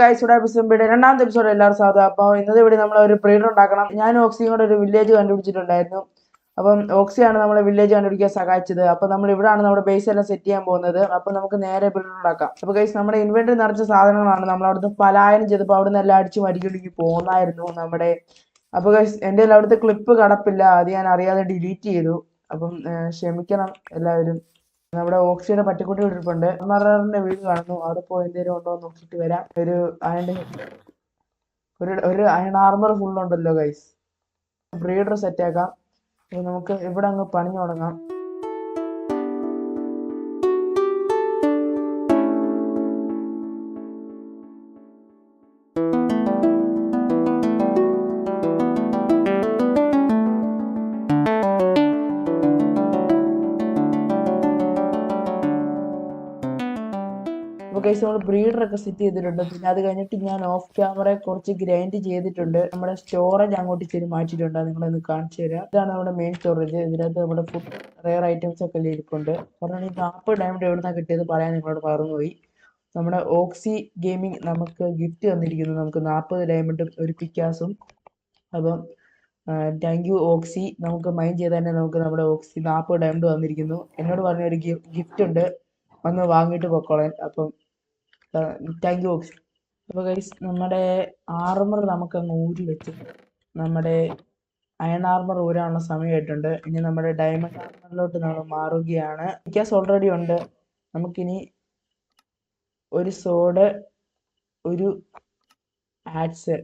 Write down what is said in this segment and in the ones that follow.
Guys episode രണ്ടാമത്തെ episode എല്ലാവരും സാധാ. അപ്പോൾ ഇന്നത്തെ ഇവിടെ നമ്മൾ ഒരു ബ്രീഡർ ഉണ്ടാക്കണം. ഞാൻ ഓക്സിയും കൂടെ ഒരു വില്ലേജ് കണ്ടുപിടിച്ചിട്ടുണ്ടായിരുന്നു. അപ്പം ഓക്സിയാണ് നമ്മളെ വില്ലേജ് കണ്ടുപിടിക്കാൻ സഹായിച്ചത്. അപ്പോൾ നമ്മൾ ഇവിടെയാണ് നമ്മുടെ ബേസ് എല്ലാം സെറ്റ് ചെയ്യാൻ പോകുന്നത്. അപ്പോൾ നമുക്ക് നേരെ ബ്രീഡർ ഉണ്ടാക്കാം. അപ്പോൾ ഗൈസ് നമ്മുടെ ഇൻവെന്ററി നിറച്ച സാധനങ്ങളാണ്. നമ്മൾ അവിടുന്ന് പലായനം ചെയ്തപ്പോൾ അവിടെ നിന്ന് എല്ലാം അടിച്ച് മരിക്കൊടുക്കി പോകുന്നായിരുന്നു നമ്മുടെ. അപ്പോൾ ഗൈസ് എൻ്റെ അവിടുത്തെ ക്ലിപ്പ് കടപ്പില്ല, അത് ഞാൻ അറിയാതെ ഡിലീറ്റ് ചെയ്തു. അപ്പം ക്ഷമിക്കണം എല്ലാവരും. നമ്മുടെ ഓക്സിയുടെ പട്ടിക്കുട്ടി ഇട്ടിട്ടുണ്ട്. മററിന്റെ വീട് കാണുന്നു, അവിടെ പോയി എന്തെങ്കിലും ഉണ്ടോ എന്ന് നോക്കിയിട്ട് വരാം. ഒരു അയൺ ആർമർ ഫുൾ ഉണ്ടല്ലോ ഗൈസ്. ബ്രീഡർ സെറ്റ് ആക്കാം. നമുക്ക് ഇവിടെ അങ്ങ് പണിഞ്ഞു തുടങ്ങാം. ഗൈസ് നമ്മൾ ബ്രീഡറൊക്കെ സെറ്റ് ചെയ്തിട്ടുണ്ട്. പിന്നെ അത് കഴിഞ്ഞിട്ട് ഞാൻ ഓഫ് ക്യാമറ കുറച്ച് ഗ്രൈൻഡ് ചെയ്തിട്ടുണ്ട്. നമ്മുടെ സ്റ്റോറേജ് അങ്ങോട്ട് ഇച്ചിരി മാറ്റിയിട്ടുണ്ട്, നിങ്ങളൊന്ന് കാണിച്ചു തരാം. ഇതാണ് നമ്മുടെ മെയിൻ സ്റ്റോറേജ്. ഇതിനകത്ത് നമ്മുടെ ഫുഡ് റെയർ ഐറ്റംസ് ഒക്കെ ഇരിപ്പുണ്ട്. കാരണം ഈ 40 ഡയമണ്ട് എവിടുന്നാ കിട്ടിയത് പറയാൻ നിങ്ങളോട് മറന്നുപോയി. നമ്മുടെ ഓക്സി ഗെയിമിംഗ് നമുക്ക് ഗിഫ്റ്റ് തന്നിരിക്കുന്നു. നമുക്ക് 40 ഡയമണ്ടും ഒരു പിക്കാസും. അപ്പം താങ്ക് യു ഓക്സി. നമുക്ക് മൈൻ ചെയ്ത് തന്നെ നമുക്ക് നമ്മുടെ ഓക്സി 40 ഡയമണ്ട് വന്നിരിക്കുന്നു. എന്നോട് പറഞ്ഞ ഒരു ഗിഫ്റ്റ് ഉണ്ട്, വന്ന് വാങ്ങിയിട്ട് പൊക്കോളാൻ. അപ്പം താങ്ക് യു ഓക്സി. അപ്പോൾ ഗൈസ് നമ്മുടെ ആർമർ നമുക്ക് അങ്ങ് ഊരി വെച്ച് നമ്മുടെ അയൺ ആർമർ ഊരാനുള്ള സമയമായിട്ടുണ്ട്. ഇനി നമ്മുടെ ഡയമണ്ട് ആർമറിലോട്ട് നമ്മൾ മാറുകയാണ്. പിക്കാസ് ഓൾറെഡി ഉണ്ട്. നമുക്കിനി ഒരു സോഡ്, ഒരു ആഡ്സ്.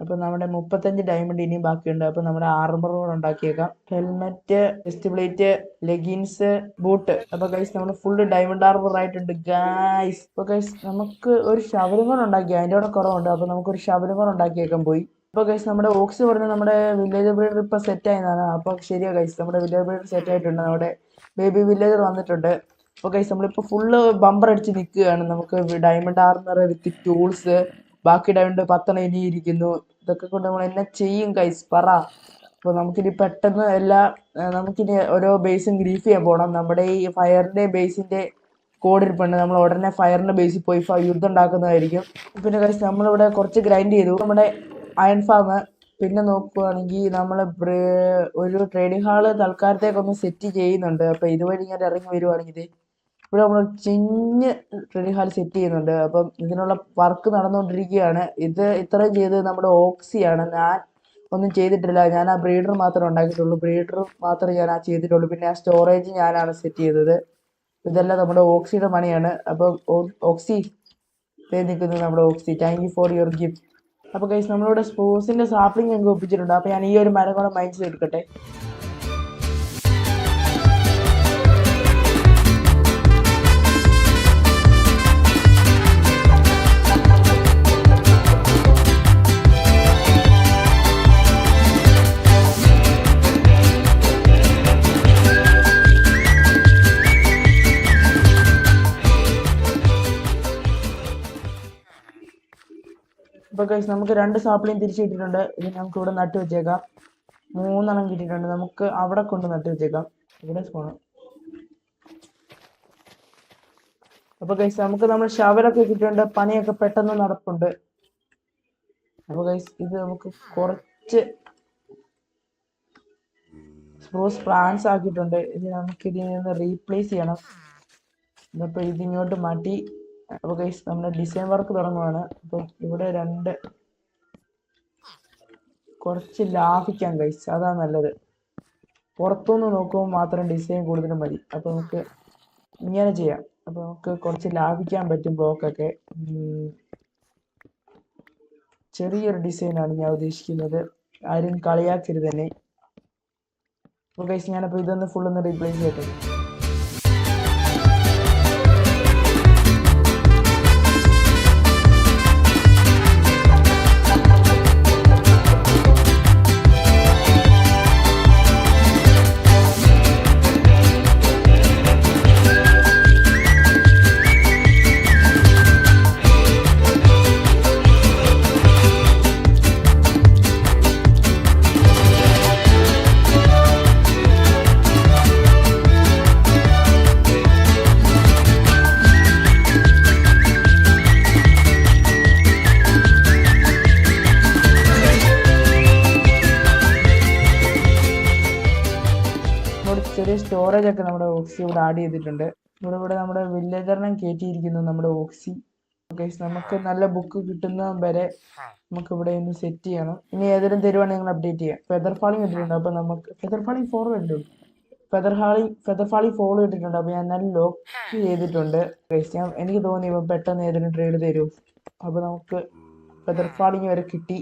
അപ്പൊ നമ്മുടെ 35 ഡയമണ്ട് ഇനിയും ബാക്കിയുണ്ട്. അപ്പൊ നമ്മുടെ ആർമർ കൂടെ ഉണ്ടാക്കിയേക്കാം. Helmet, chest plate, leggings, boot. അപ്പൊ ഗൈസ് നമ്മൾ ഫുള്ള് ഡയമണ്ട് ആർമർ ആയിട്ടുണ്ട് ഗൈസ്. അപ്പൊ ഗൈസ് നമുക്ക് ഒരു ഷവലും കൂടെ ഉണ്ടാക്കി, അതിൻ്റെ കൂടെ കുറവുണ്ട്. അപ്പൊ നമുക്കൊരു ഷവലും കൂടെ ഉണ്ടാക്കിയേക്കാൻ പോയി. അപ്പൊ ഗൈസ് നമ്മുടെ ഓക്സ് പറഞ്ഞ് നമ്മുടെ വില്ലേജ് ബ്രീഡർ ഇപ്പൊ സെറ്റ് ആയതാണ്. അപ്പൊ ശരിയാ ഗൈസ്, നമ്മുടെ വില്ലേജ് ബ്രീഡർ സെറ്റ് ആയിട്ടുണ്ട്. നമ്മുടെ ബേബി വില്ലേജർ വന്നിട്ടുണ്ട്. അപ്പൊ ഗൈസ് നമ്മളിപ്പോ ഫുള്ള് ബമ്പർ അടിച്ച് നിൽക്കുകയാണ്. നമുക്ക് ഡയമണ്ട് ആർമർ വിത്ത് ടൂൾസ്, ബാക്കി ഡയമണ്ട് 10 ഇനി ഇരിക്കുന്നു. ഇതൊക്കെ കൊണ്ട് നമ്മൾ എന്നെ ചെയ്യും ഗൈസ് പറ. അപ്പോൾ നമുക്കിനി പെട്ടെന്ന് നമുക്കിനി ഓരോ ബേസും ഗ്രീഫ് ചെയ്യാൻ പോകണം. നമ്മുടെ ഈ ഫയറിന്റെ ബേസിന്റെ കോഡ് ഇരിപ്പുണ്ട്. നമ്മൾ ഉടനെ ഫയറിന്റെ ബേസിൽ പോയി യുദ്ധം ഉണ്ടാക്കുന്നതായിരിക്കും. പിന്നെ ഗൈസ് നമ്മളിവിടെ കുറച്ച് ഗ്രൈൻഡ് ചെയ്തു നമ്മുടെ അയൺ ഫാം. പിന്നെ നോക്കുകയാണെങ്കിൽ നമ്മൾ ഒരു ട്രേഡിംഗ് ഹാള് തൽക്കാലത്തേക്കൊന്ന് സെറ്റ് ചെയ്യുന്നുണ്ട്. അപ്പോൾ ഇതുവഴി ഇങ്ങനെ ഇറങ്ങി വരുവാണെങ്കിൽ ഇവിടെ നമ്മൾ ചിഞ്ഞ് ട്രേഡിംഗ് ഹാൾ സെറ്റ് ചെയ്യുന്നുണ്ട്. അപ്പം ഇതിനുള്ള വർക്ക് നടന്നുകൊണ്ടിരിക്കുകയാണ്. ഇത് ഇത്രയും ചെയ്ത് നമ്മുടെ ഓക്സിയാണ്. ഞാൻ ഒന്നും ചെയ്തിട്ടില്ല. ഞാൻ ആ ബ്രീഡർ മാത്രമേ ഉണ്ടാക്കിയിട്ടുള്ളൂ. ബ്രീഡർ മാത്രമേ ഞാൻ ചെയ്തിട്ടുള്ളൂ. പിന്നെ ആ സ്റ്റോറേജ് ഞാനാണ് സെറ്റ് ചെയ്തത്. ഇതെല്ലാം നമ്മുടെ ഓക്സിയുടെ പണിയാണ്. അപ്പം ഓക്സി നിൽക്കുന്നത് നമ്മുടെ Oxy. Thank you for your gift. അപ്പോൾ ഗൈസ് നമ്മളിവിടെ സ്പോസിന്റെ സാപ്ലിംഗ് ഞങ്ങൾക്ക് ഒപ്പിച്ചിട്ടുണ്ട്. അപ്പോൾ ഞാൻ ഈ ഒരു മരം കൂടെ മൈൻഡ് ചെയ്തെടുക്കട്ടെ. അപ്പോൾ ഗൈസ് നമുക്ക് 2 സാപ്ലിംഗ് തിരിച്ചു കിട്ടിയിട്ടുണ്ട്. ഇത് നമുക്ക് ഇവിടെ നട്ട് വെച്ചേക്കാം. 3 കിട്ടിയിട്ടുണ്ട്. നമുക്ക് അവിടെ കൊണ്ട് നട്ട് വെച്ചേക്കാം. ഇവിടെ പോകണം. അപ്പോൾ ഗൈസ് നമുക്ക് നമ്മൾ ഷവലൊക്കെ കിട്ടിയിട്ടുണ്ട്. പണിയൊക്കെ പെട്ടെന്ന് നടപ്പുണ്ട്. അപ്പോൾ ഗൈസ് ഇത് നമുക്ക് കുറച്ച് സ്പ്രൂസ് പ്ലാന്റ്സ് ആക്കിയിട്ടുണ്ട്. ഇത് നമുക്ക് ഇതിൽ നിന്ന് റീപ്ലേസ് ചെയ്യണം. അപ്പോൾ ഇതിങ്ങോട്ട് മാറ്റി. അപ്പോൾ ഗൈസ് നമ്മുടെ ഡിസൈൻ വർക്ക് തുടങ്ങുവാണ്. അപ്പം ഇവിടെ കുറച്ച് ലാഭിക്കാം ഗൈസ്, അതാ നല്ലത്. പുറത്തുനിന്ന് നോക്കുമ്പോൾ മാത്രം ഡിസൈൻ കൂടുതലും മതി. അപ്പോൾ നമുക്ക് ഇങ്ങനെ ചെയ്യാം. അപ്പോൾ നമുക്ക് കുറച്ച് ലാഭിക്കാൻ പറ്റും. ബ്ലോക്കൊക്കെ ചെറിയൊരു ഡിസൈനാണ് ഞാൻ ഉദ്ദേശിക്കുന്നത്. ആരും കളിയാക്കരുത് തന്നെ. അപ്പോൾ ഗൈസ് ഞാനപ്പോൾ ഇതൊന്ന് ഫുള്ളൊന്ന് റീപ്ലേസ് ചെയ്യട്ടെ. സ്റ്റോറേജ് ഒക്കെ നമ്മുടെ ഓക്സി ഇവിടെ ആഡ് ചെയ്തിട്ടുണ്ട്. ഇവിടെ നമ്മുടെ വില്ലേജറിനെ കയറ്റിയിരിക്കുന്നു നമ്മുടെ ഓക്സി. ഗൈസ് നമുക്ക് നല്ല ബുക്ക് കിട്ടുന്ന വരെ നമുക്ക് ഇവിടെ ഒന്ന് സെറ്റ് ചെയ്യണം. ഇനി ഏതെങ്കിലും തരുവാണെങ്കിൽ നിങ്ങൾ അപ്ഡേറ്റ് ചെയ്യാം. ഫെദർ ഫാളിങ് ഇട്ടിട്ടുണ്ട്. അപ്പൊ നമുക്ക് ഫെദർ ഫാളിങ് 4 വരുന്നുണ്ട്. ഫെദർ ഫാളിങ് 4 ഇട്ടിട്ടുണ്ട്. അപ്പൊ ഞാൻ നല്ല ലോക്ക് ചെയ്തിട്ടുണ്ട്. ഗൈസ് എനിക്ക് തോന്നി ഇപ്പൊ പെട്ടെന്ന് ഏതെങ്കിലും ട്രേഡ് തരും. അപ്പൊ നമുക്ക് ഫെദർ ഫാളിങ് വരെ കിട്ടി.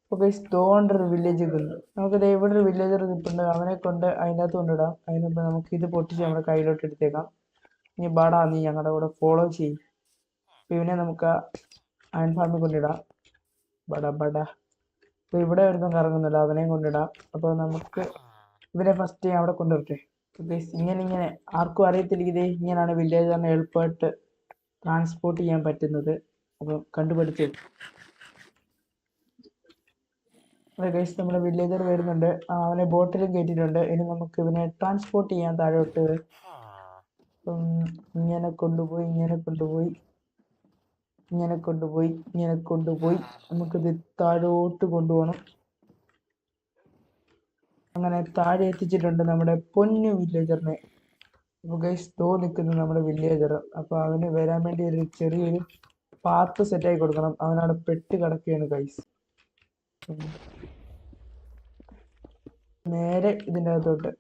അപ്പൊ ഗൈസ് തോണ്ടൊരു വില്ലേജ് ഉണ്ട്. നമുക്ക് ഇവിടെ ഒരു വില്ലേജർ നിൽപ്പുണ്ട്. അവനെ കൊണ്ട് അതിനകത്ത് കൊണ്ടിടാം. അതിനുമ്പ് നമുക്ക് ഇത് പൊട്ടിച്ച് നമ്മുടെ കയ്യിലോട്ട് എടുത്തേക്കാം. ഇനി ബാടാ നീ ഞങ്ങളുടെ കൂടെ ഫോളോ ചെയ്യും. ഇവനെ നമുക്ക് അയൺ ഫാമിൽ കൊണ്ടിടാം. ബട ബട. അപ്പൊ ഇവിടെ ഒന്നും കറങ്ങുന്നില്ല, അവനെയും കൊണ്ടിടാം. അപ്പൊ നമുക്ക് ഇവരെ ഫസ്റ്റ് അവിടെ കൊണ്ടുവരട്ടെ. ഇങ്ങനെ ആർക്കും അറിയത്തില്ല ഇതേ ഇങ്ങനെയാണ് വില്ലേജറിനെ എളുപ്പമായിട്ട് ട്രാൻസ്പോർട്ട് ചെയ്യാൻ പറ്റുന്നത്. അപ്പൊ കണ്ടുപിടിച്ചു. ഗൈസ് നമ്മുടെ വില്ലേജർ വരുന്നുണ്ട്. അവനെ ബോട്ടിലും കയറ്റിയിട്ടുണ്ട്. ഇനി നമുക്ക് ഇവനെ ട്രാൻസ്പോർട്ട് ചെയ്യാൻ താഴോട്ട് ഇങ്ങനെ കൊണ്ടുപോയി നമുക്കിത് താഴോട്ട് കൊണ്ടുപോകണം. അങ്ങനെ താഴെ എത്തിച്ചിട്ടുണ്ട് നമ്മുടെ പൊന്നു വില്ലേജറിനെ. അപ്പൊ ഗൈസ് നിൽക്കുന്നു നമ്മുടെ വില്ലേജർ. അപ്പൊ അവന് വരാൻ വേണ്ടി ഒരു ചെറിയൊരു പാത്ത് സെറ്റായി കൊടുക്കണം. അവനവിടെ പെട്ട് കിടക്കുകയാണ് ഗൈസ്. നേരെ ഇതിൻ്റെ അകത്തോട്ട്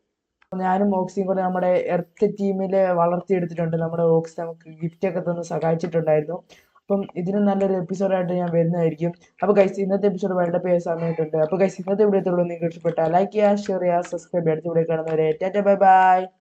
ഞാനും ഓക്സിയും കൂടെ നമ്മുടെ എർത്ത് ടീമിലെ വളർത്തിയെടുത്തിട്ടുണ്ട്. നമ്മുടെ ഓക്സ് നമുക്ക് ഗിഫ്റ്റ് ഒക്കെ തന്ന് സഹായിച്ചിട്ടുണ്ടായിരുന്നു. അപ്പം ഇതിനും നല്ലൊരു എപ്പിസോഡായിട്ട് ഞാൻ വരുന്നതായിരിക്കും. അപ്പോൾ ഗൈസ് ഇന്നത്തെ എപ്പിസോഡ് വേൾഡ് കപ്പ് ചെയ്യാൻ സമയത്തുണ്ട്. അപ്പോൾ ഗൈസ് ഇന്നത്തെ വീഡിയോ നിങ്ങൾക്ക് ഇഷ്ടപ്പെട്ടാൽ ലൈക്ക് ചെയ്യുക, ഷെയർ ചെയ്യുക, സബ്സ്ക്രൈബ് ചെയ്യുക. അടുത്ത വീഡിയോ കാണുന്നവരെ ടാറ്റ ബൈ ബൈ.